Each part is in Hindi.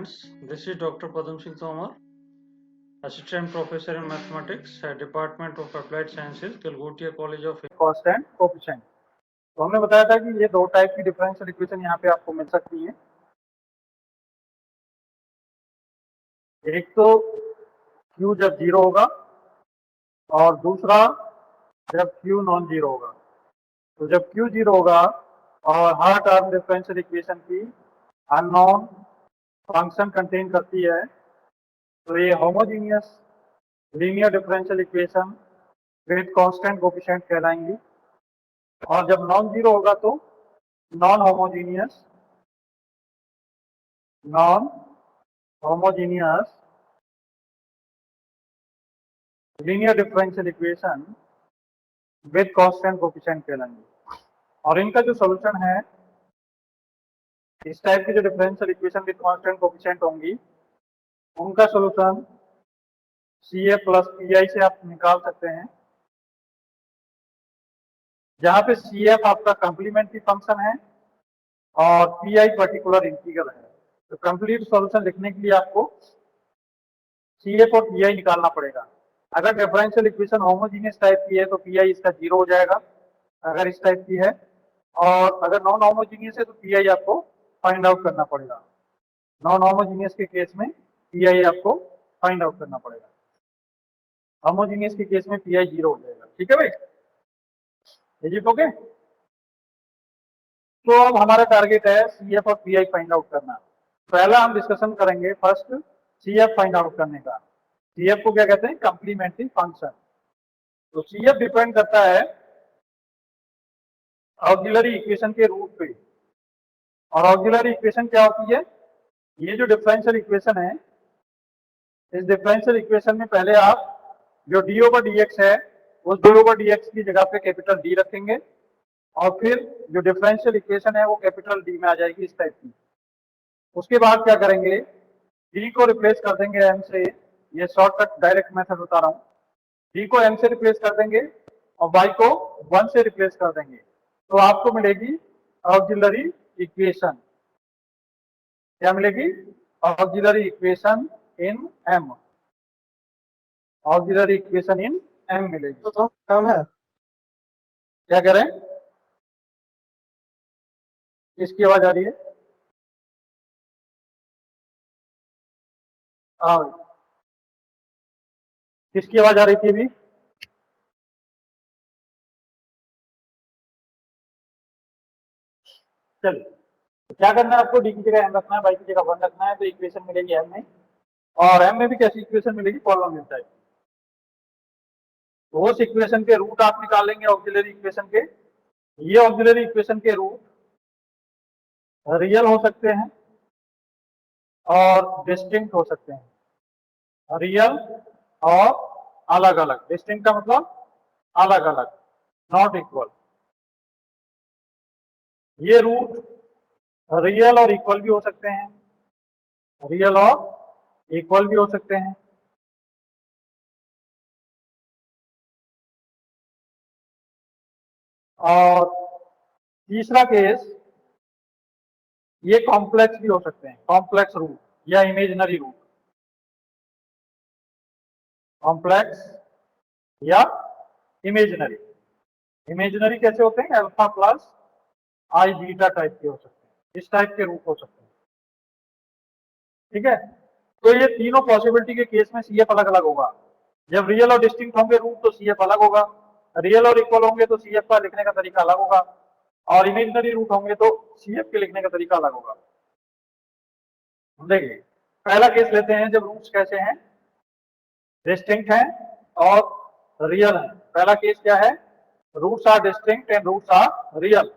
students, this is Dr. Padam Singh Tomar, Assistant Professor in Mathematics at Department of Applied Sciences, Galgotia College of constant coefficient. तो हमने बताया था कि ये दो टाइप की डिफरेंशियल इक्वेशन यहाँ पे आपको मिल सकती है। एक तो q जब जीरो होगा और दूसरा जब q नॉन जीरो होगा। तो जब q जीरो होगा और हर टर्म डिफरेंशियल इक्वेशन की अननोन फंक्शन कंटेन करती है तो ये homogeneous linear differential equation with constant coefficient कहलाएंगी। और जब नॉन जीरो होगा तो non homogeneous linear differential equation with constant coefficient कहलाएंगे। और इनका जो सॉल्यूशन है, इस टाइप की जो differential equation with constant coefficient होंगी उनका सॉल्यूशन CF प्लस PI से आप निकाल सकते हैं, जहां पे CF आपका कंप्लीमेंट्री फंक्शन है और PI पर्टिकुलर इंटीग्रल है। तो कंप्लीट सॉल्यूशन लिखने के लिए आपको CF और PI निकालना पड़ेगा। अगर डिफरेंशियल इक्वेशन होमोजीनियस टाइप की है तो PI इसका जीरो हो जाएगा अगर इस टाइप की है, और अगर नॉन होमोजीनियस है तो PI आपको फाइंड आउट करना पड़ेगा। नॉन होमोजीनियस के केस में PI आपको फाइंड आउट करना पड़ेगा, होमोजीनियस के केस में PI जीरो हो जाएगा। ठीक है भाई, इज इट ओके? तो अब हमारा टारगेट है CF और PI फाइंड आउट करना। पहला हम डिस्कशन करेंगे फर्स्ट CF फाइंड आउट करने का। CF को क्या कहते हैं? Complementary function. तो CF डिपेंड करता है ऑक्सिलरी इक्वेशन के रूट पे। और ऑक्सिलरी इक्वेशन क्या होती है? ये जो डिफरेंशियल इक्वेशन है, इस डिफरेंशियल इक्वेशन में पहले आप जो डी ओवर डी एक्स है उस डी ओवर डी एक्स की जगह पे कैपिटल डी रखेंगे और फिर जो डिफरेंशियल इक्वेशन है वो कैपिटल डी में आ जाएगी इस टाइप की। उसके बाद क्या करेंगे? डी को रिप्लेस कर देंगे एम से। ये शॉर्टकट डायरेक्ट मेथड बता रहा हूँ। डी को एम से रिप्लेस कर देंगे और वाई को 1 से रिप्लेस कर देंगे, तो आपको मिलेगी ऑक्सिलरी इक्वेशन। क्या मिलेगी? Auxiliary equation in M. Auxiliary equation in M मिलेगी। तो कम है, क्या करें? किसकी आवाज आ रही है? किसकी आवाज आ रही थी अभी? चलिए, तो क्या करना है आपको? डी की जगह एम रखना है, वाई की जगह 1 रखना है, तो इक्वेशन मिलेगी एम में। और एम में भी कैसी इक्वेशन मिलेगी? Polynomial type. तो उस इक्वेशन के रूट आप निकाल लेंगे ऑक्सिलरी इक्वेशन के। ये ऑक्सिलरी इक्वेशन के रूट रियल हो सकते हैं और डिस्टिंक्ट हो सकते हैं। रियल और अलग अलग। डिस्टिंक्ट का मतलब अलग अलग, नॉट इक्वल। ये रूट रियल और इक्वल भी हो सकते हैं, रियल और इक्वल भी हो सकते हैं। और तीसरा केस, ये कॉम्प्लेक्स भी हो सकते हैं, कॉम्प्लेक्स रूट या इमेजिनरी रूट। कॉम्प्लेक्स या इमेजिनरी। इमेजिनरी कैसे होते हैं? अल्फा प्लस आई बीटा टाइप के हो सकते हैं, इस टाइप के रूट हो सकते हैं। ठीक है, तो ये तीनों पॉसिबिलिटी के केस में CF अलग अलग होगा। जब रियल और डिस्टिंक्ट होंगे रूट तो CF अलग होगा, रियल और इक्वल होंगे तो CF का लिखने का तरीका अलग होगा, और इमेजिनरी रूट होंगे तो CF के लिखने का तरीका अलग होगा। देखिए, पहला केस लेते हैं जब रूट्स कैसे हैं? डिस्टिंक्ट हैं और रियल हैं। पहला केस क्या है? Roots are distinct and roots are real.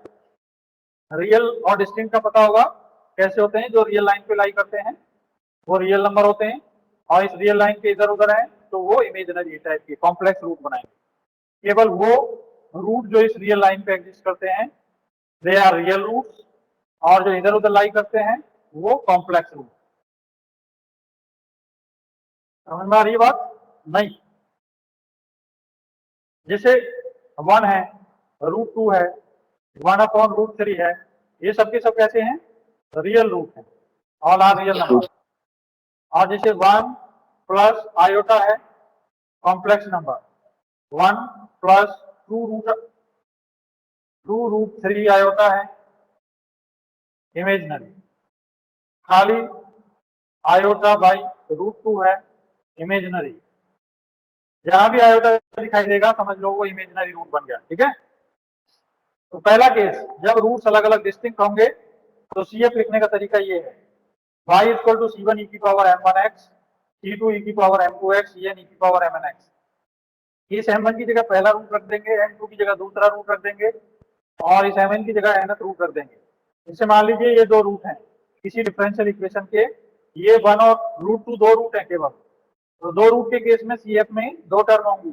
Real और डिस्टिंक्ट का पता होगा कैसे होते हैं? जो रियल लाइन पे लाई करते हैं वो रियल नंबर होते हैं, और इस रियल लाइन के इधर उधर है तो वो इमेजिनरी टाइप के कॉम्प्लेक्स रूट बनाएंगे। केवल वो रूट जो इस रियल लाइन पे एग्जिस्ट करते हैं दे आर रियल रूट्स, और जो इधर उधर लाई करते हैं वो कॉम्प्लेक्स रूट। समझ में आ रही है बात? नहीं, जैसे 1 है, √2 है, 1/√3 है, ये सबके सब कैसे हैं? रियल रूट है, ऑल आर रियल नंबर। और जैसे 1 प्लस आयोटा है कॉम्प्लेक्स नंबर, 1 प्लस 2√3 आयोटा है इमेजिनरी, खाली आयोटा बाई √2 है इमेजिनरी। जहां भी आयोटा दिखाई देगा समझ लो वो इमेजिनरी रूट बन गया। ठीक है, तो पहला केस जब रूट्स अलग अलग डिस्टिंक्ट होंगे तो सीएफ लिखने का तरीका ये है, y equal to c1 e की पावर m1x, c2 e की पावर m2x, cn e की पावर mnx। इस m1 की जगह पहला रूट रख देंगे, m2 की जगह दूसरा रूट रख देंगे और इस mn की जगह nth रूट रख देंगे। जैसे मान लीजिए ये दो रूट हैं किसी डिफरेंशियल इक्वेशन के, ये 1 और √2 दो रूट है केवल, तो दो रूट के केस में सीएफ में दो टर्म होंगी।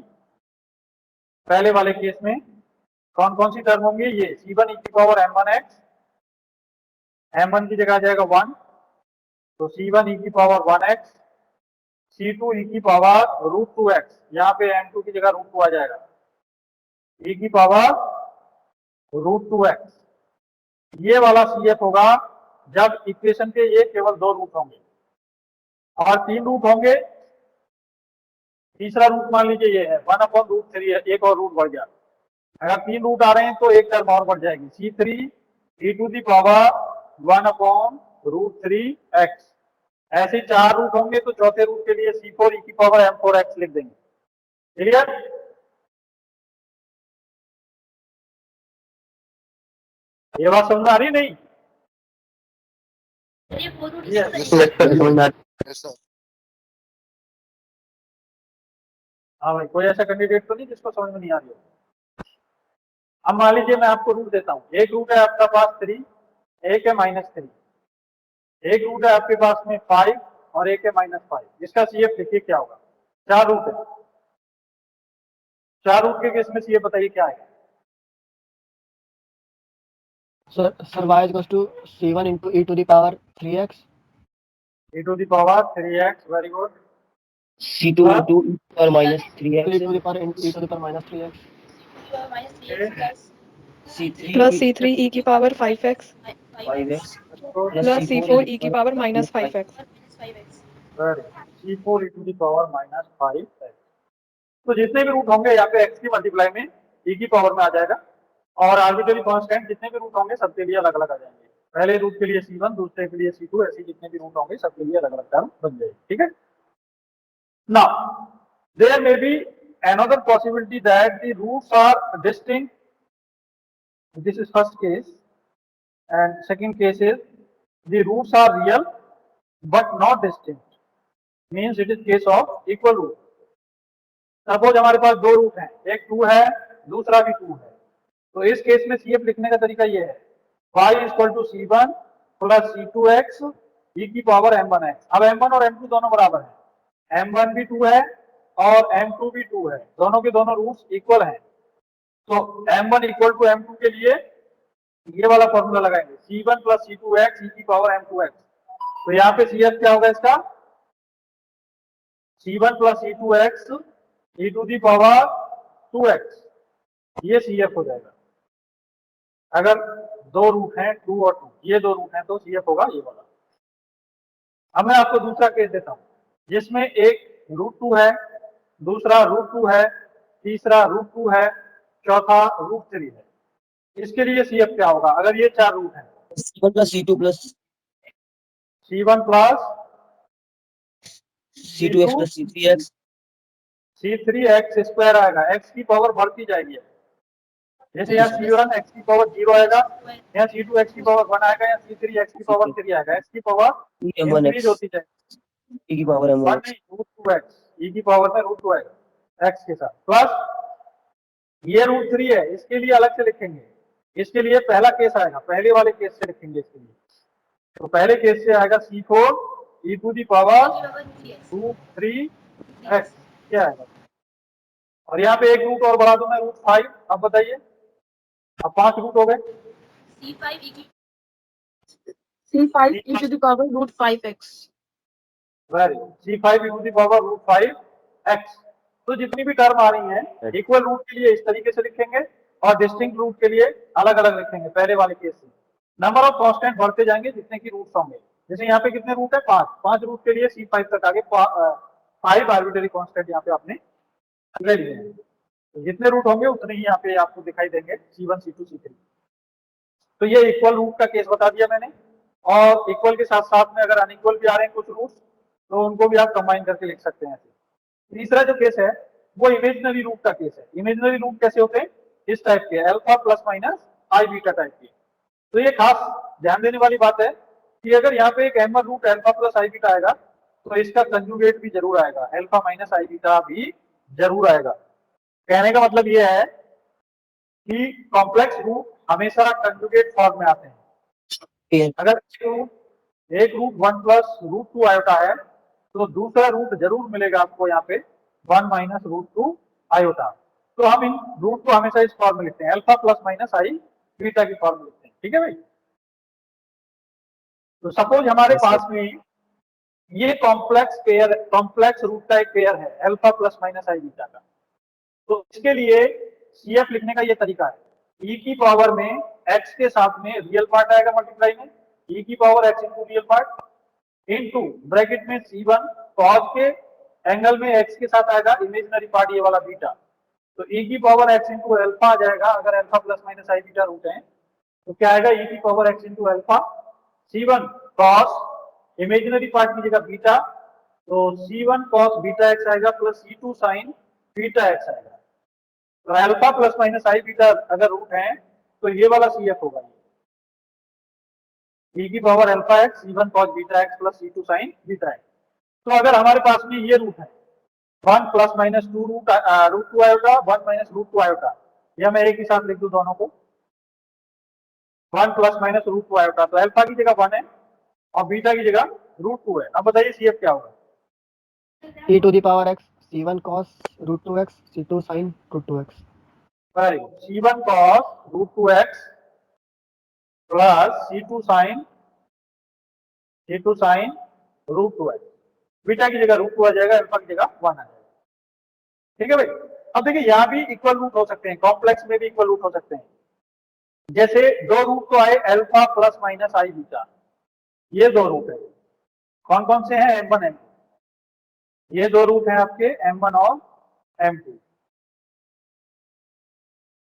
पहले वाले केस में कौन कौन सी टर्म होंगी, ये c1 e की पावर m1x, m1 की जगह आ जाएगा 1, तो c1 e की पावर 1x, c2 e की पावर √2x, यहाँ पे m2 की जगह √2 आ जाएगा, e की पावर √2x। ये वाला सीएफ होगा जब इक्वेशन के ये केवल दो रूट होंगे, और तीन रूट होंगे, तीसरा रूट मान लीजिए ये है 1/√3 है, एक और रूट बढ़ गया। अगर तीन रूट आ रहे हैं तो एक टर्म और बढ़ जाएगी, c3 e to the power 1/√3x। ऐसे चार रूट होंगे तो चौथे रूट के लिए c4 e की पावर m4x लिख देंगे। क्लियर? ये बात समझ आ रही नहीं? हाँ भाई, कोई ऐसा कैंडिडेट तो नहीं जिसको समझ में नहीं आ रही हो? अब मान लीजिए मैं आपको रूट देता हूँ, एक रूट है आपका पास 3, एक है -3, एक रूट है आपके पास में 5 और एक है -5। इसका सीएफ देखिए क्या होगा। चार रूट है, चार रूट के केस में सीएफ बताइए क्या है। Sir y equal to c1 into e to the power 3x, e to the power 3x, very good। c2 into e to the power minus 3x, e to the power e to the power minus 3x, c3 plus c3 e की power 5x 5x plus c4 e की power minus 5x। c4 e to the power -5x। तो जितने भी रूट होंगे यहाँ पे x की मल्टीप्लाई में e की पावर में आ जाएगा, और आर्बिट्ररी कांस्टेंट जितने भी रूट होंगे सबके लिए अलग अलग आ जाएंगे। पहले रूट के लिए c1, दूसरे के लिए c2, ऐसे जितने भी रूट होंगे सबके लिए अलग अलग टर्म बन जाएगी। ठीक है, now there may be another possibility that the roots are distinct. This is first case, and second case is the roots are real but not distinct, means it is case of equal root। Suppose हमारे पास दो रूट हैं, एक 2 है दूसरा भी 2 है, तो इस केस में सीएफ लिखने का तरीका ये है, y equal to c1 plus c2x e की पावर m1x। अब m1 और m2 दोनों बराबर हैं, m1 भी 2 है और m2 भी 2 है, दोनों के दोनों रूट्स इक्वल हैं, तो m1 इक्वल टू m2 के लिए ये वाला फॉर्मूला लगाएंगे, c1 प्लस c2x e की पावर m2x। तो यहाँ पे सीएफ क्या होगा इसका, c1 plus c2x e to the power 2x, ये सीएफ हो जाएगा। अगर दो रूट हैं 2 और 2, ये दो रूट हैं तो सीएफ होगा ये वाला। अब मैं आपको दूसरा केस देता हूं जिसमें एक √2 है, दूसरा √2 है, तीसरा √2 है, चौथा √3 है। इसके लिए सीएफ क्या होगा अगर ये चार रूट हैं, c1 plus c2 plus c1 plus c2x plus c3x, c3x square आएगा, x की पावर बढ़ती जाएगी। जैसे यहाँ c1 x की पावर 0 आएगा, यहाँ c2 x की पावर 1 आएगा, यहाँ c3 x की पावर 3 आएगा, x की पावर इंक्रीज होती जाएगी, e की पावर m1 √2x, e की पावर में √2x x के साथ, प्लस ये √3 है, इसके लिए अलग से लिखेंगे, इसके लिए पहला केस आएगा, पहले वाले केस से लिखेंगे इसके लिए। तो पहले केस से आएगा c4 e to the power 2/3x, क्या आएगा, और यहाँ पे एक रूट और बढ़ा दूं मैं √5। अब बताइए, अब 5 रूट हो गए, c5 e to the power √5x। Very good, c5 e to the power √5x। तो जितनी भी टर्म आ रही हैं इक्वल रूट के लिए इस तरीके से लिखेंगे और डिस्टिंक्ट रूट के लिए अलग अलग लिखेंगे पहले वाले केस से। नंबर ऑफ कांस्टेंट बढ़ते जाएंगे जितने की रूट्स होंगे, जैसे यहाँ पे कितने रूट है, 5 रूट के लिए C5 तक आगे 5 आर्बिट्ररी कांस्टेंट यहाँ पे आपने ले लिए हैं। तो जितने रूट होंगे उतने ही यहाँ पे आपको दिखाई देंगे C1 C2 C3। तो ये इक्वल रूट का केस बता दिया मैंने, और इक्वल के साथ साथ में अगर अनइक्वल भी आ रहे हैं कुछ रूट तो उनको भी आप कंबाइन करके लिख सकते हैं। तीसरा जो केस है वो इमेजिनरी रूट का केस है। इमेजिनरी रूट कैसे होते हैं, इस टाइप के, अल्फा प्लस माइनस आई बीटा टाइप के। तो ये खास ध्यान देने वाली बात है कि अगर यहाँ पे एक एमन रूट अल्फा प्लस आई बीटा आएगा तो इसका कंजुगेट भी जरूर आएगा, अल्फा माइनस आई बीटा भी जरूर आएगा। कहने का मतलब ये है कि कॉम्प्लेक्स रूट हमेशा कंजुगेट फॉर्म में आते हैं। अगर एक रूट 1 प्लस रूट 2 आयोटा है तो दूसरा रूट जरूर मिलेगा आपको यहाँ पे 1 माइनस रूट 2 आयोटा। तो हम इन रूट को हमेशा इस फॉर्म में लिखते हैं, अल्फा प्लस माइनस आई बीटा की फॉर्म में लिखते हैं। ठीक है भाई। तो सपोज हमारे पास में ये कॉम्प्लेक्स रूट का एक पेयर है अल्फा प्लस माइनस आई बीटा का। तो इसके लिए CF लिखने का ये तरीका है, e की पावर में x के साथ में रियल पार्ट आएगा मल्टीप्लाई में, e की power x into real part into bracket में C1 cos के एंगल में x के साथ आएगा इमेजिनरी पार्ट ये वाला बीटा। तो e की पावर x इंटू अल्फा आ जाएगा, अगर अल्फा प्लस माइनस आई बीटा रूट है तो क्या आएगा, e की power x into alpha, C1 cos imaginary part की जगह बीटा, तो C1 cos बीटा x आएगा plus C2 sin beta x आएगा। तो अल्फा प्लस माइनस आई बीटा अगर रूट है तो ये वाला CF होगा, e की power alpha x C1 cos beta x plus C2 sin beta x। तो अगर हमारे पास में ये रूट है 1 plus minus 2 root 2 iota 1 minus root 2 iota, या मैं एक ही साथ लिख दूं दोनों को, 1 प्लस माइनस रूट 2 आयोटा, तो अल्फा की जगह 1 है और बीटा की जगह रूट 2 है। अब बताइए CF क्या होगा, e to the power x c1 cos root 2x c2 sin root 2x। C1 cos root 2x plus C2 sin root 2x, beta की जगह रूट 2 आ जाएगा, अल्फा की जगह 1 आ जाएगा। ठीक है भाई। अब देखिए यहाँ भी इक्वल रूट हो सकते हैं, कॉम्प्लेक्स में भी इक्वल रूट हो सकते हैं। जैसे दो रूट तो आए अल्फा प्लस माइनस आई बीटा, ये दो रूट है, कौन कौन से हैं, M1 M2, ये दो रूट हैं आपके M1 और M2,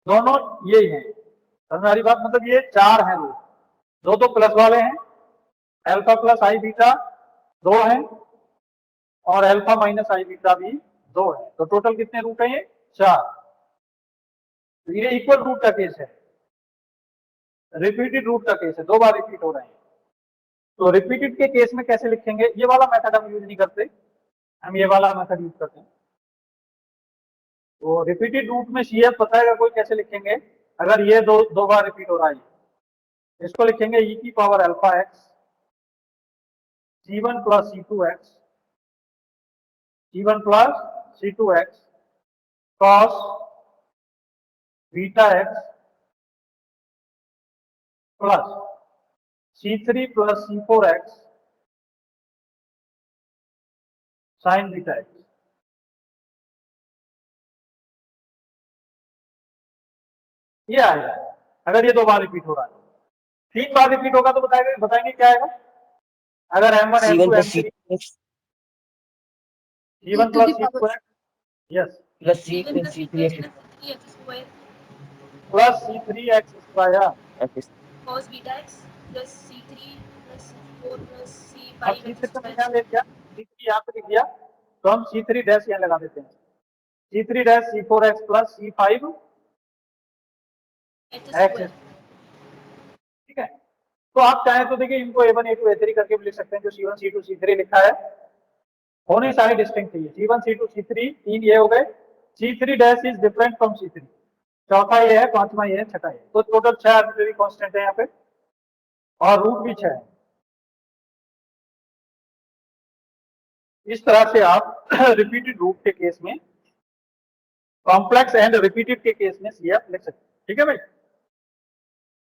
दोनों यही हैं। हमारी बात मतलब ये 4 हैं रूट, दो तो प्लस वाले हैं, अल्फा प्लस आई बीटा 2 हैं और अल्फा माइनस आई बीटा भी 2 है। तो टोटल कितने रूट हैं, ये 4। तो ये इक्वल रूट का केस है, रिपीटेड रूट का केस है, 2 बार रिपीट हो रहे हैं। तो रिपीटेड के केस में कैसे लिखेंगे, ये वाला मेथड हम यूज नहीं करते, हम ये वाला मेथड यूज करते हैं। तो रिपीटेड रूट में CF बताएगा कोई कैसे लिखेंगे, अगर ये दो बार रिपीट हो रहा है, इसको लिखेंगे e की power alpha x C1 plus C2x C1 plus C2x cos beta x plus C3 plus C4x sin beta x। ये आएगा अगर ये 2 बार रिपीट हो रहा है। 3 बार रिपीट होगा तो बताएंगे क्या आएगा, अगर M1 M2 M3 C1 plus C2x, yes, plus c plus c3x plus C3x square cos beta x plus C3 plus C4 plus अब C5 C3 का क्या ले लिया, C3 यहाँ पे लिख दिया तो हम C3 डैश यहाँ लगा देते हैं, C3 dash C4x plus C5 x। ठीक है। तो आप चाहें तो देखिए इनको A1 A2 A3 करके भी लिख सकते हैं, जो C1 C2 C3 लिखा है होने सारे डिस्टिंक्ट चाहिए, C1 C2 C3 तीन ये हो गए, C3 dash is different from C3, चौथा ये है, पांचवा ये है, छठा ये, तो टोटल 6 आर्बिट्ररी कांस्टेंट है यहाँ पे और रूट भी 6 है। इस तरह से आप रिपीटेड रूट के केस में, कॉम्प्लेक्स एंड रिपीटेड के केस में CF लिख सकते हैं। ठीक है भाई,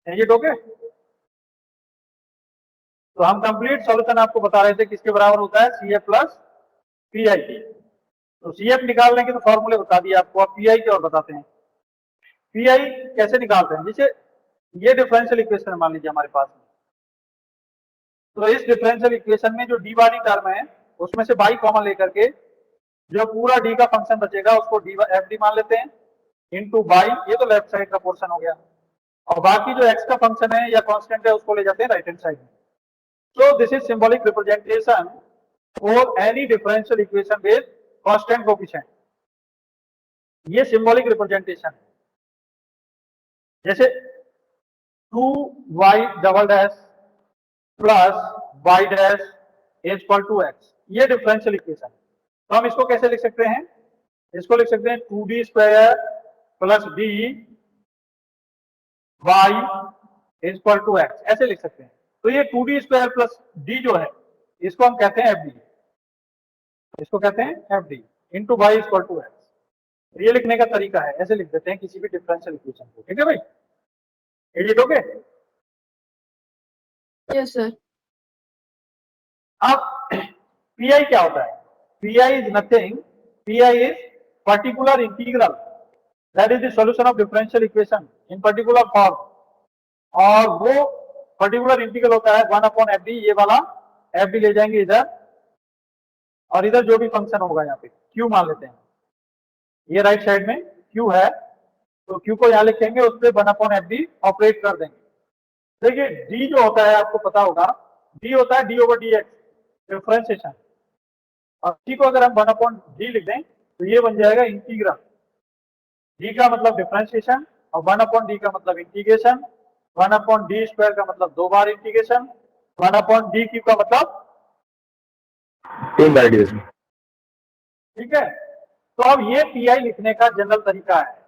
ये ओके। तो हम कंप्लीट सॉल्यूशन आपको बता रहे थे किसके बराबर होता है, CF प्लस PI। तो CF निकालने के तो फॉर्मूले बता दिए आपको, आप PI के और बताते हैं। PI कैसे निकालते हैं, जैसे ये डिफरेंशियल इक्वेशन मान लीजिए हमारे पास में, तो इस डिफरेंशियल इक्वेशन में जो डी वाली टर्म है उसमें से बाई कॉमन लेकर के जो पूरा डी का फंक्शन बचेगा उसको डी एफ डी मान लेते हैं इनटू बाई, ये तो लेफ्ट साइड का पोर्शन हो गया, और बाकी जो एक्स का फंक्शन है या कांस्टेंट है उसको ले जाते हैं राइट हैंड साइड में। So this is symbolic representation for any differential equation with constant coefficient. ये सिंबॉलिक रिप्रेजेंटेशन है। जैसे 2y double dash plus y dash is equal to x, ये डिफरेंशियल इक्वेशन। तो हम इसको कैसे लिख सकते हैं? इसको लिख सकते हैं 2d square plus d y is equal to x, ऐसे लिख सकते हैं। तो ये 2d स्क्वायर प्लस d जो है इसको हम कहते हैं fd, इसको कहते हैं fd into y is equal to x. ये लिखने का तरीका है, ऐसे लिख देते हैं किसी भी डिफरेंशियल इक्वेशन को। ठीक है भाई, एडिट हो गए? Yes, sir. अब पीआई क्या होता है? Pi is nothing, pi is particular integral, that is the solution of differential equation in particular form. और वो पर्टिकुलर इंटीग्रल होता है 1/fd, ये वाला fd ले जाएंगे इधर, और इधर जो भी फंक्शन होगा यहाँ पे q मान लेते हैं, ये राइट साइड में q है तो q को यहाँ लिखेंगे, उस पर 1/fd ऑपरेट कर देंगे। देखिए d जो होता है आपको पता होगा, d होता है d/dx डिफरेंशिएशन, और d को अगर हम 1/d लिख दें तो ये बन जाएगा इंटीग्रल। d का मतलब डिफरेंशिएशन और 1/d का मतलब इंटीग्रेशन, 1/d स्क्वायर का मतलब 2 बार इंटीग्रेशन, 1/d का मतलब 3 बार डिवीजन। ठीक है। तो अब ये पीआई लिखने का जनरल तरीका है,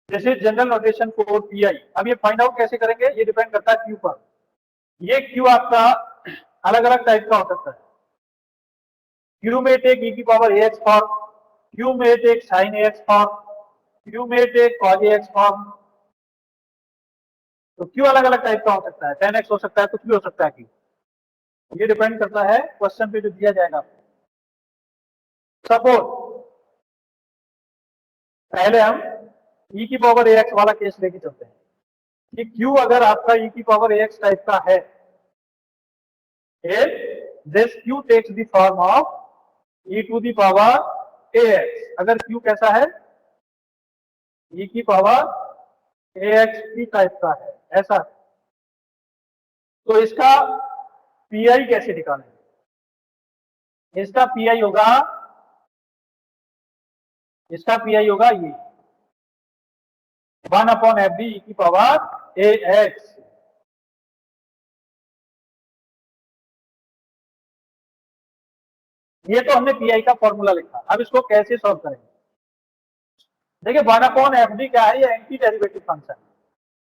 जैसे जनरल नोटेशन फॉर पीआई। अब ये फाइंड आउट कैसे करेंगे, ये डिपेंड करता है क्यू पर। ये क्यू आपका अलग अलग टाइप का हो सकता है। क्यू में टेक e की पावर ax फॉर्म, क्यू में take sine ax form, q में टेक cos ax फॉर्म। तो क्यू अलग अलग टाइप का हो सकता है, 10x हो सकता है, कुछ भी हो सकता है क्यू। ये डिपेंड करता है क्वेश्चन पे जो दिया जाएगा। सपोज पहले हम e की पावर ax वाला केस लेके चलते हैं कि q अगर आपका e की पावर ax टाइप का है, this q takes the form of e to the power ax। अगर q कैसा है, e की पावर ax की टाइप का है, ऐसा। तो इसका पीआई कैसे निकालेंगे? इसका पीआई होगा, इसका पीआई होगा ये 1/fd e की पावर ax। ये तो हमने पीआई का फॉर्मूला लिखा। अब इसको कैसे सॉल्व करेंगे? देखिए 1/fd क्या है, ये anti derivative function,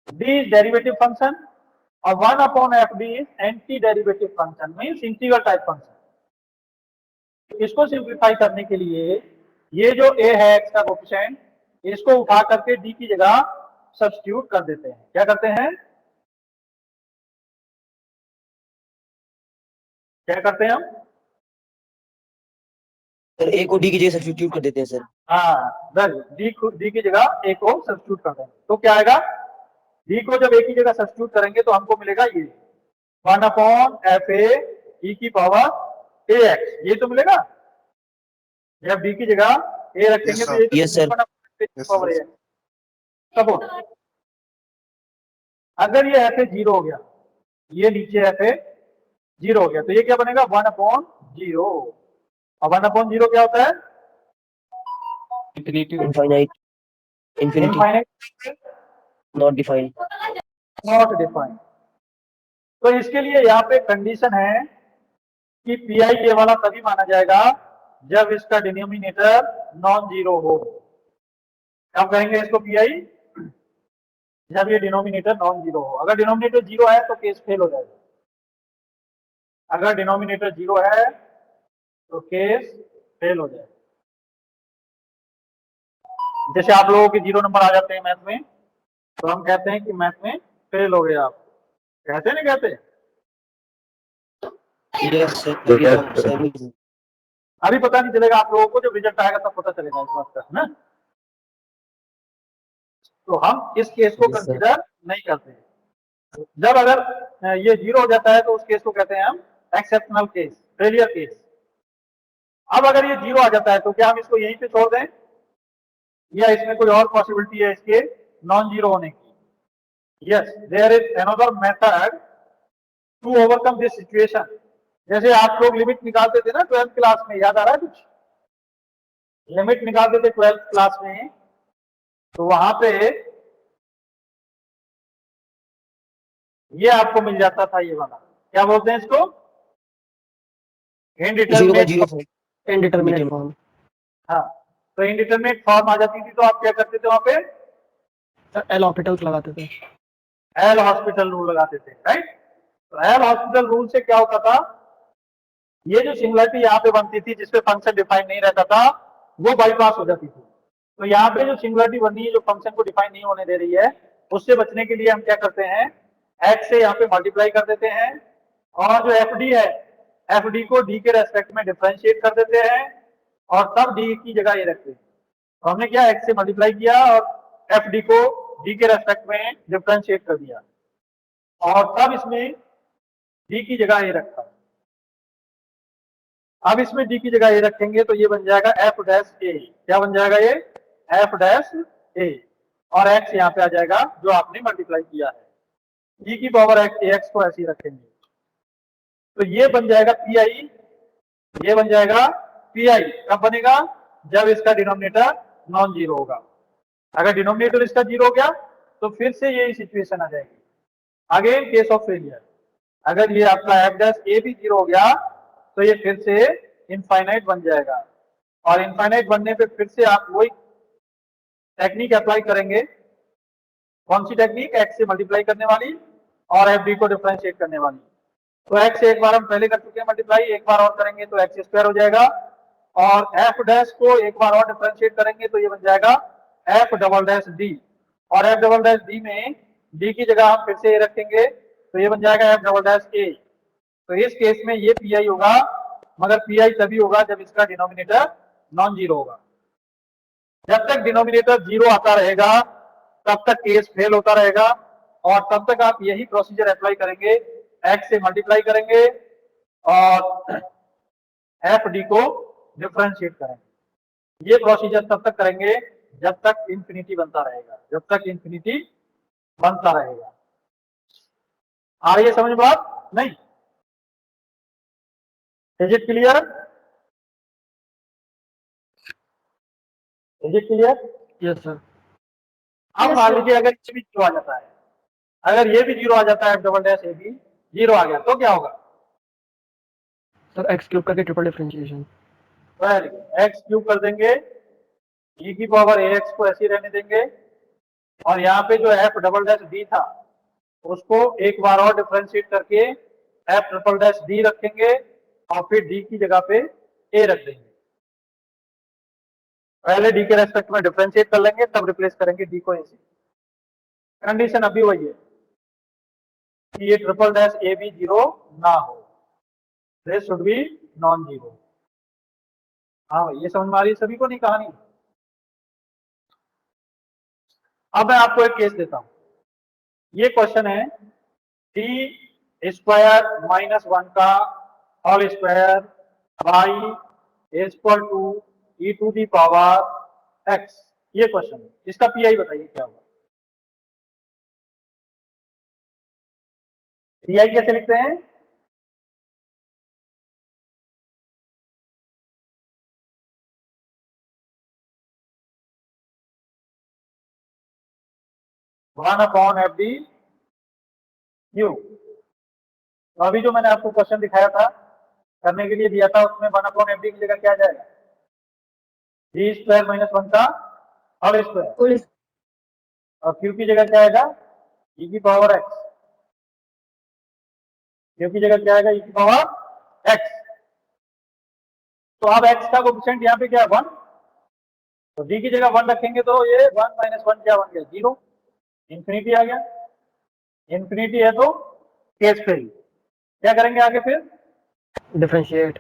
d is derivative function और 1/fd is anti derivative function, means integral type function. इसको सिंप्लीफाई करने के लिए ये जो a है x का कोएफिशिएंट, इसको उठा करके d की जगह सब्स्टिट्यूट कर देते हैं। क्या करते हैं? क्या करते हैं हम? सर ए को डी की जगह सब्स्टिट्यूट कर देते हैं सर। हाँ, डी की जगह a को सब्स्टिट्यूट कर देंगे तो क्या आएगा? d को जब a की जगह सब्स्टिट्यूट करेंगे तो हमको मिलेगा ये 1/fa e की पावर ax, ये तो मिलेगा। जब d की जगह a रखेंगे तो ये yes sir. Power ax। Suppose अगर ये fa 0 हो गया, ये नीचे fa 0 हो गया, तो ये क्या बनेगा? 1/0। और 1/0 क्या होता है? Infinite, infinity, not defined. Not defined. तो इसके लिए यहाँ पे कंडीशन है कि पीआई ये वाला तभी माना जाएगा जब इसका डिनोमिनेटर नॉन जीरो हो। हम कहेंगे इसको पीआई जब ये डिनोमिनेटर नॉन जीरो हो। अगर डिनोमिनेटर जीरो है तो केस फेल हो जाएगा। अगर डिनोमिनेटर जीरो है तो केस फेल हो जाएगा। जैसे आप लोगों के 0 नंबर आ जाते हैं मैथ में, तो हम कहते हैं कि मैथ में फेल हो गए आप, कहते नहीं कहते? Yes sir. अभी पता नहीं चलेगा आप लोगों को, जब रिजल्ट आएगा तब पता चलेगा इस बात का, है ना? तो हम इस केस को Yes, sir. कंसीडर नहीं करते। जब अगर ये जीरो हो जाता है तो उस केस को कहते हैं हम एक्सेप्शनल केस, फेलियर केस। अब अगर ये जीरो आ जाता है तो क्या हम इसको यहीं पे छोड़ दें या इसमें कोई और पॉसिबिलिटी है इसके नॉन जीरो होने की? Yes, there is another method to overcome this situation. जैसे आप लोग लिमिट निकालते थे ना 12th क्लास में, याद आ रहा है कुछ? लिमिट निकालते थे 12th क्लास में, तो वहां पे ये आपको मिल जाता था ये वाला, क्या बोलते हैं इसको? इनडिटरमिनेट। 0/0 indeterminate form. हाँ, तो इनडिटरमिनेट फॉर्म आ जाती थी तो आप क्या करते थे वहां पे? एल ऑर्बिटल्स लगाते थे। एल हॉस्पिटल रूल लगाते थे, राइट? तो एल हॉस्पिटल रूल से क्या होता था, ये जो सिंगुलरिटी यहाँ पे बनती थी जिसपे फंक्शन डिफाइन नहीं रहता था वो बाईपास हो जाती थी। तो यहाँ पे जो सिंगुलरिटी बनी है जो फंक्शन को डिफाइन नहीं होने दे रही है, उससे बचने के लिए हम क्या करते हैं, एक्स से यहाँ पे मल्टीप्लाई कर देते हैं और जो एफ डी है, एफ डी को डी के रेस्पेक्ट में डिफरेंशिएट कर देते हैं और तब डी की जगह ये रखते हैं। तो हमने क्या, एक्स से मल्टीप्लाई किया और एफ डी को डी के रेस्पेक्ट में डिफरेंशिएट कर दिया और तब इसमें डी की जगह ये रखा। अब इसमें डी की जगह ए रखेंगे तो ये बन जाएगा एफ डैश ए। क्या बन जाएगा ये? एफ डैश ए। और एक्स यहाँ पे आ जाएगा जो आपने मल्टीप्लाई किया है, ई की पावर एक्स को ऐसे ही रखेंगे तो ये बन जाएगा पी आई। ये बन जाएगा पी आई। कब बनेगा? जब इसका डिनोमिनेटर नॉन जीरो होगा। अगर डिनोमिनेटर इसका जीरो हो गया तो फिर से ये सिचुएशन आ जाएगी। अगेन केस ऑफ फेलियर, अगर ये आपका एफ डैश ए भी जीरो हो गया तो ये फिर से इनफाइनाइट बन जाएगा और इनफाइनाइट बनने पे फिर से आप वही टेक्निक अप्लाई करेंगे। कौन सी टेक्निक? एक्स से मल्टीप्लाई करने वाली और एफ डी को डिफरेंशिएट करने वाली। तो एक्स से एक बार हम पहले कर चुके हैं मल्टीप्लाई, एक बार और करेंगे तो एक्स स्क्वायर हो जाएगा और एफ डैश को एक बार और डिफरेंशिएट करेंगे तो ये बन जाएगा एफ डबल डैश डी और एफ डबल डैश डी में डी की जगह हम फिर से ए रखेंगे तो ये बन जाएगा एफ डबल डैश ए। तो इस केस में ये पी आई होगा, मगर पी आई तभी होगा जब इसका डिनोमिनेटर नॉन जीरो होगा। जब तक डिनोमिनेटर जीरो आता रहेगा तब तक केस फेल होता रहेगा और तब तक आप यही प्रोसीजर अप्लाई करेंगे, एक्स से मल्टीप्लाई करेंगे और एफ डी को डिफरेंशिएट करेंगे। ये प्रोसीजर तब तक करेंगे जब तक इंफिनिटी बनता रहेगा, जब तक इंफिनिटी बनता रहेगा। आ रही है समझ बात? नहीं? Is it clear? Is it clear? Yes sir. अब मान लीजिए अगर ये भी जीरो आ जाता है, अगर ये भी जीरो आ जाता है, डबल डैश ए भी जीरो आ गया तो क्या होगा? सर एक्स क्यूब करके ट्रिपल डिफरेंशिएशन। एक्स क्यूब कर देंगे, ई की पावर ए एक्स को ऐसे ही रहने देंगे और यहाँ पे जो एफ डबल डैश डी था उसको एक बार और डिफरेंशिएट करके एफ ट्रिपल डैश डी रखेंगे और फिर डी की जगह पे ए रख देंगे। पहले डी के रेस्पेक्ट में डिफरेंशिएट कर लेंगे तब रिप्लेस करेंगे डी को ए से। कंडीशन अभी वही है कि ये ट्रिपल डैश ए भी जीरो ना हो, this should be non zero. हाँ भाई, ये समझ में आ रही है सभी को? नहीं कहानी? अब मैं आपको एक केस देता हूं। ये क्वेश्चन है टी स्क्वायर माइनस वन का whole square by equal to e to the power x. ये क्वेश्चन है, इसका पीआई बताइए क्या होगा? पीआई कैसे लिखते हैं? One upon F D you. तो अभी जो मैंने आपको क्वेश्चन दिखाया था, करने के लिए दिया था, उसमें वन अपॉन एफ डी की जगह क्या आ जाएगा? डी स्क्वायर माइनस वन का होल स्क्वायर और क्यू की जगह क्या आएगा? ई की पावर एक्स। क्यू की जगह क्या आएगा? ई की पावर एक्स। तो अब एक्स का कोएफिशिएंट यहाँ पे क्या है? 1। तो डी की जगह 1 रखेंगे तो ये 1 माइनस 1 क्या बन गया? 0। इंफिनिटी आ गया। इंफिनिटी है तो केस फेल। क्या करेंगे आगे फिर? डिफरेंशिएट।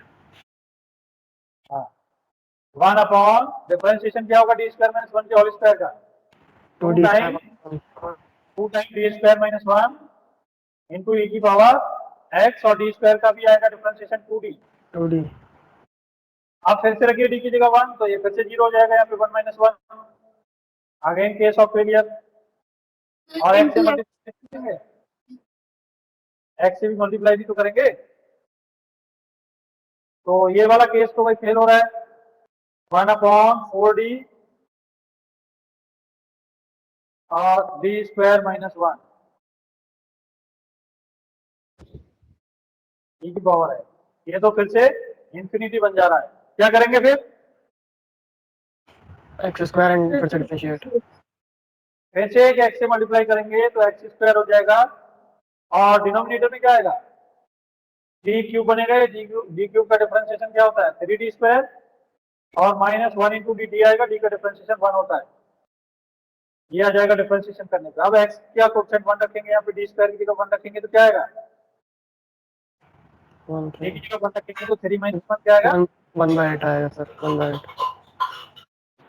हाँ, 1 अपॉन डिफरेंशिएशन क्या होगा? डी स्क्वायर माइनस 1 के होल स्क्वायर का 2 time D square minus 1 into E की पावर x और डी स्क्वायर का भी आएगा डिफरेंशिएशन 2d। 2d। आप फिर से रखिए d की जगह 1 तो ये फिर से 0 हो जाएगा यहाँ पे 1 minus 1। Again case of failure और x से मल्टीप्लाई करेंगे, x से भी मल्टीप्लाई भी तो करेंगे, तो ये वाला केस तो भाई फेल हो रहा है। 1/4d और डी स्क्वायर माइनस 1 ई की पावर है, ये तो फिर से इंफिनिटी बन जा रहा है। क्या करेंगे x स्क्वायर एंड फिर से डिफरेंशिएट। फिर से एक x से मल्टीप्लाई करेंगे तो x स्क्वायर हो जाएगा और डिनोमिनेटर में क्या आएगा डी क्यूब बनेगा। डी क्यूब का डिफरेंशिएशन क्या होता है 3d स्क्वायर और माइनस 1 इंटू डी आएगा, डी का डिफरेंशिएशन 1 होता है, ये आ जाएगा डिफरेंशिएशन करने पे। अब x क्या कोएफिशिएंट 1 रखेंगे यहाँ पे डी स्क्वायर की जगह 1 रखेंगे तो क्या आएगा 1 डी की जगह 1 रखेंगे तो 3 माइनस 1 क्या आएगा 1/8 आएगा सर। 1/8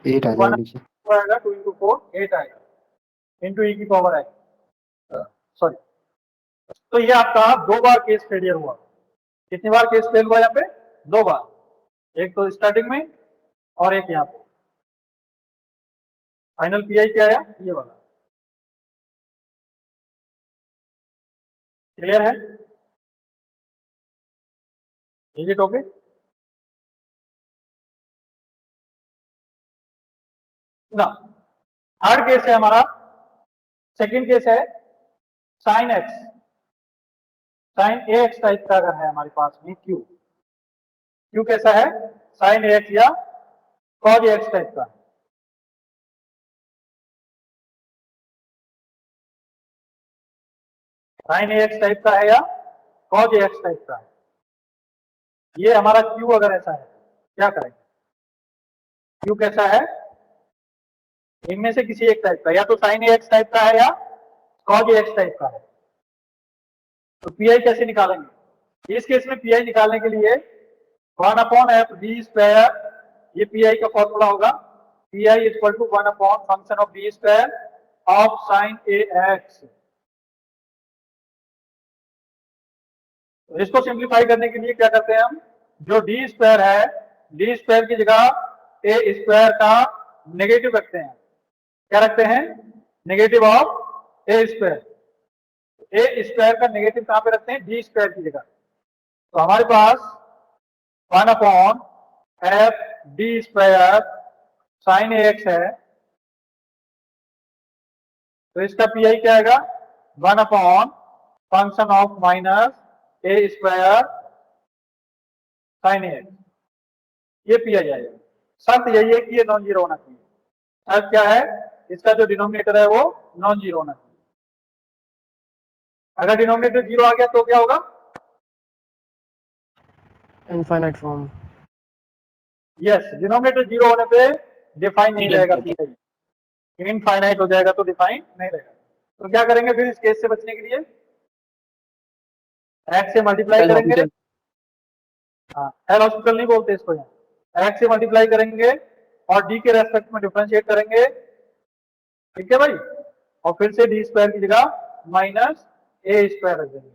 8 आ जाएगा नीचे। आएगा 2 इंटू 4 8 आएगा इंटू ई की पावर आएगा, सॉरी। तो ये आपका 2 बार केस फेलियर हुआ। कितनी बार केस फेल हुआ यहाँ पे 2 बार, एक तो स्टार्टिंग में और एक यहाँ पे। फाइनल पीआई क्या आया ये वाला। क्लियर है? Is it okay? ना, थर्ड केस है हमारा, सेकंड केस है sine x, sign a x type का अगर है हमारे पास में क्यू, क्यू कैसा है साइन ए एक्स या कॉज ए एक्स टाइप का। साइन ए एक्स टाइप का है या कॉज ए एक्स टाइप का है। ये हमारा क्यू अगर ऐसा है क्या करेंगे, क्यू कैसा है इनमें से किसी एक टाइप का, या तो साइन ए एक्स टाइप का है या कॉज ए एक्स टाइप का है। तो पीआई कैसे निकालेंगे इस केस में? पीआई निकालने के लिए 1/f d², ये पीआई का फॉर्मूला होगा। PI equal to 1 upon function of d² of sine a x. इसको सिंप्लीफाई करने के लिए क्या करते हैं हम, जो d² है d² की जगह ए स्क्वायर का नेगेटिव रखते हैं। क्या रखते हैं negative of A square. A square का नेगेटिव कहां पे रखते हैं d² की जगह। तो हमारे पास 1/f d² sign a x है, तो इसका पीआई क्या आएगा 1 upon function of minus A square sine a x, ये पीआई आएगा। शर्त यही है कि ये नॉन जीरो होना चाहिए। शर्त क्या है, इसका जो डिनोमिनेटर है वो नॉन जीरो होना चाहिए। अगर डिनोमिनेटर जीरो आ गया तो क्या होगा infinite form. Yes, denominator zero होने पे डिफाइन नहीं रहेगा पीआई, इनफाइनाइट हो जाएगा तो डिफाइन नहीं रहेगा। तो क्या करेंगे फिर इस केस से बचने के लिए, एक्स से मल्टीप्लाई करेंगे। हाँ, एल हॉस्पिटल नहीं बोलते इसको, यहाँ एक्स से मल्टीप्लाई करेंगे और डी के रेस्पेक्ट में डिफरेंशिएट करेंगे, ठीक है भाई, और फिर से डी स्क्वायर की जगह माइनस ए स्क्वायर रख देंगे।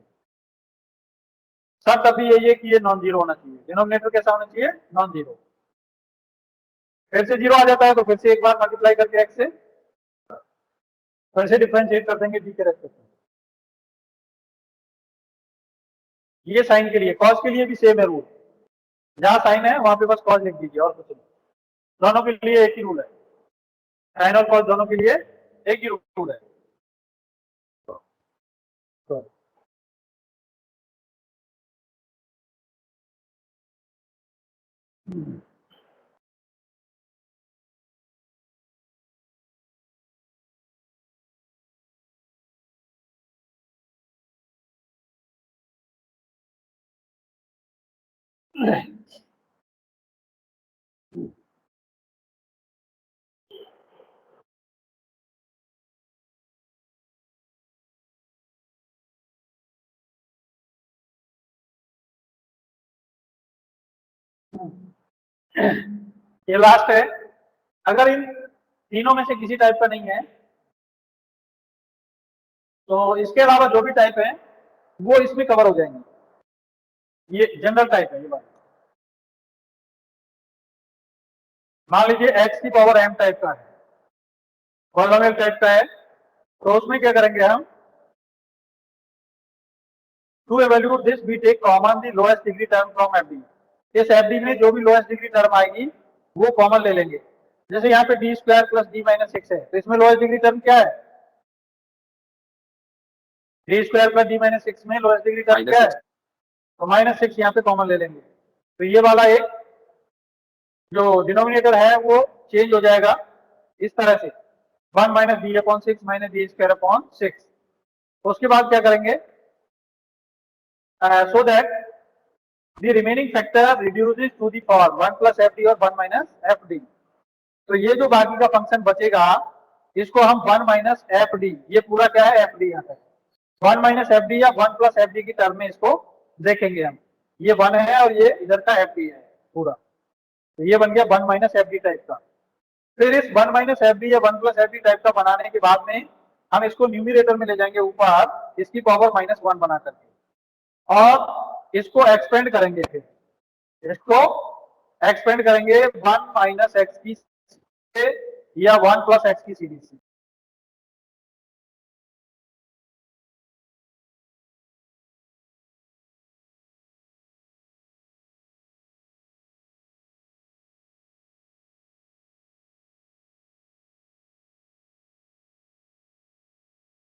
सब अभी यही है कि ये नॉन जीरो होना चाहिए, डिनोमिनेटर कैसा होना चाहिए नॉन जीरो। फिर से जीरो आ जाता है तो फिर से एक बार मल्टीप्लाई करके एक्स से फिर से डिफरेंशिएट कर देंगे डी के रेस्पेक्ट में। ये साइन के लिए, कॉस के लिए भी सेम है रूल, जहां साइन है वहां पे बस कॉस लिख दीजिए और कुछ नहीं। दोनों के लिए एक ही रूल है, साइन और कॉस दोनों के लिए एक ही रूल है। तो ये लास्ट है। अगर इन तीनों में से किसी टाइप का नहीं है तो इसके अलावा जो भी टाइप है वो इसमें कवर हो जाएंगे। ये जनरल टाइप है ये बात। मान लीजिए x की पावर m टाइप का है, पॉलिनोमियल टाइप का है, तो उसमें क्या करेंगे हम, to evaluate this we take common the lowest degree term from fd। इस fd में जो भी लोएस्ट डिग्री टर्म आएगी वो कॉमन ले लेंगे। जैसे यहाँ पे D square plus D minus six है, तो इसमें लोएस्ट डिग्री टर्म क्या है, D square plus D minus six में लोएस्ट डिग्री टर्म क्या है, तो माइनस सिक्स यहाँ पे कॉमन ले लेंगे। तो ये वाला एक जो डिनोमिनेटर है वो चेंज हो जाएगा इस तरह से, 1 minus D upon six minus D square upon six. उसके बाद क्या करेंगे, so that the remaining factor reduces to the power 1 plus fd और 1 minus fd। तो ये जो बाकी का फंक्शन बचेगा इसको हम 1 minus fd, ये पूरा क्या है fd यहाँ पे 1 minus fd या 1 plus fd की टर्म में इसको देखेंगे हम, ये 1 है और ये इधर का fd है पूरा, तो ये बन गया 1 minus fd टाइप का। फिर इस 1 minus fd या 1 plus fd टाइप का बनाने के बाद में हम इसको न्यूमरेटर में ले जाएंगे ऊपर, इसकी पावर -1 बना करके, और इसको एक्सपेंड करेंगे, फिर इसको एक्सपेंड करेंगे 1 माइनस एक्स की से या 1 प्लस एक्स की सीरीज से।